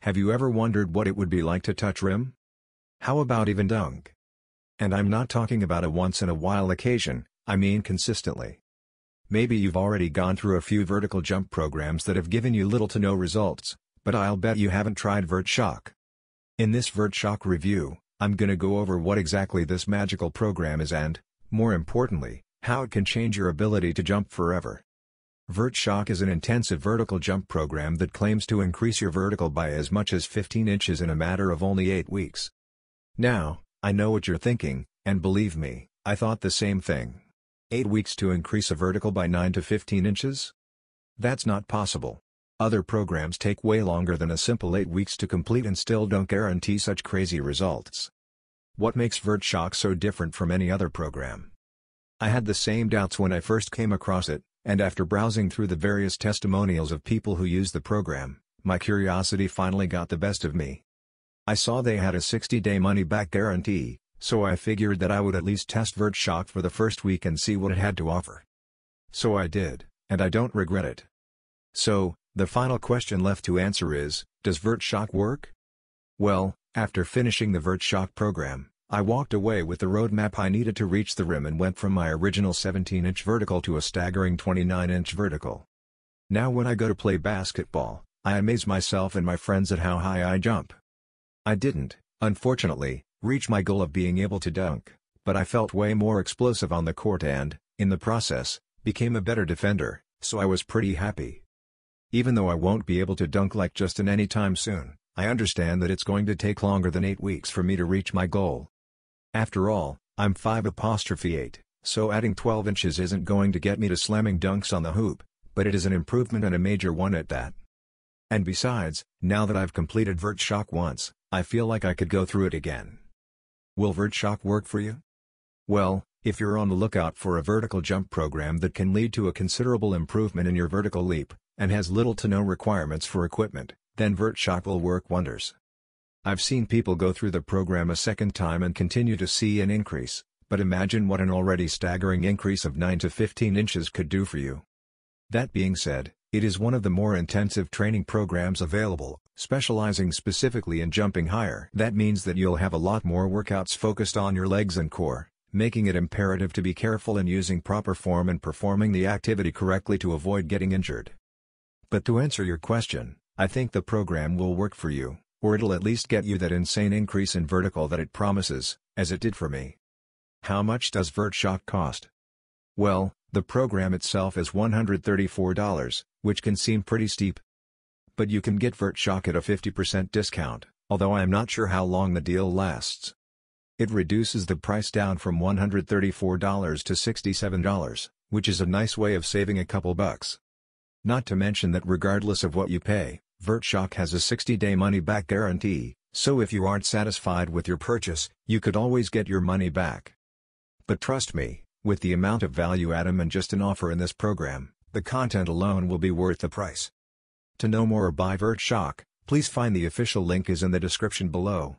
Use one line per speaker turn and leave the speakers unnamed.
Have you ever wondered what it would be like to touch rim? How about even dunk? And I'm not talking about a once-in-a-while occasion, I mean consistently. Maybe you've already gone through a few vertical jump programs that have given you little to no results, but I'll bet you haven't tried Vert Shock. In this Vert Shock review, I'm gonna go over what exactly this magical program is and, more importantly, how it can change your ability to jump forever. Vert Shock is an intensive vertical jump program that claims to increase your vertical by as much as 15 inches in a matter of only 8 weeks. Now, I know what you're thinking, and believe me, I thought the same thing. 8 weeks to increase a vertical by 9 to 15 inches? That's not possible. Other programs take way longer than a simple 8 weeks to complete and still don't guarantee such crazy results. What makes Vert Shock so different from any other program? I had the same doubts when I first came across it, and after browsing through the various testimonials of people who use the program, my curiosity finally got the best of me. I saw they had a 60-day money-back guarantee, so I figured that I would at least test Vert Shock for the first week and see what it had to offer. So I did, and I don't regret it. So, the final question left to answer is, does Vert Shock work? Well, after finishing the Vert Shock program, I walked away with the roadmap I needed to reach the rim and went from my original 17-inch vertical to a staggering 29-inch vertical. Now when I go to play basketball, I amaze myself and my friends at how high I jump. I didn't, unfortunately, reach my goal of being able to dunk, but I felt way more explosive on the court and, in the process, became a better defender, so I was pretty happy. Even though I won't be able to dunk like Justin anytime soon, I understand that it's going to take longer than 8 weeks for me to reach my goal. After all, I'm 5'8", so adding 12 inches isn't going to get me to slamming dunks on the hoop, but it is an improvement and a major one at that. And besides, now that I've completed Vert Shock once, I feel like I could go through it again. Will Vert Shock work for you? Well, if you're on the lookout for a vertical jump program that can lead to a considerable improvement in your vertical leap, and has little to no requirements for equipment, then Vert Shock will work wonders. I've seen people go through the program a second time and continue to see an increase, but imagine what an already staggering increase of 9 to 15 inches could do for you. That being said, it is one of the more intensive training programs available, specializing specifically in jumping higher. That means that you'll have a lot more workouts focused on your legs and core, making it imperative to be careful in using proper form and performing the activity correctly to avoid getting injured. But to answer your question, I think the program will work for you, or it'll at least get you that insane increase in vertical that it promises, as it did for me. How much does Vert Shock cost? Well, the program itself is $134, which can seem pretty steep. But you can get Vert Shock at a 50% discount, although I am not sure how long the deal lasts. It reduces the price down from $134 to $67, which is a nice way of saving a couple bucks. Not to mention that regardless of what you pay, Vert Shock has a 60-day money-back guarantee, so if you aren't satisfied with your purchase, you could always get your money back. But trust me, with the amount of value Adam and Justin offer in this program, the content alone will be worth the price. To know more or buy Vert Shock, please find the official link is in the description below.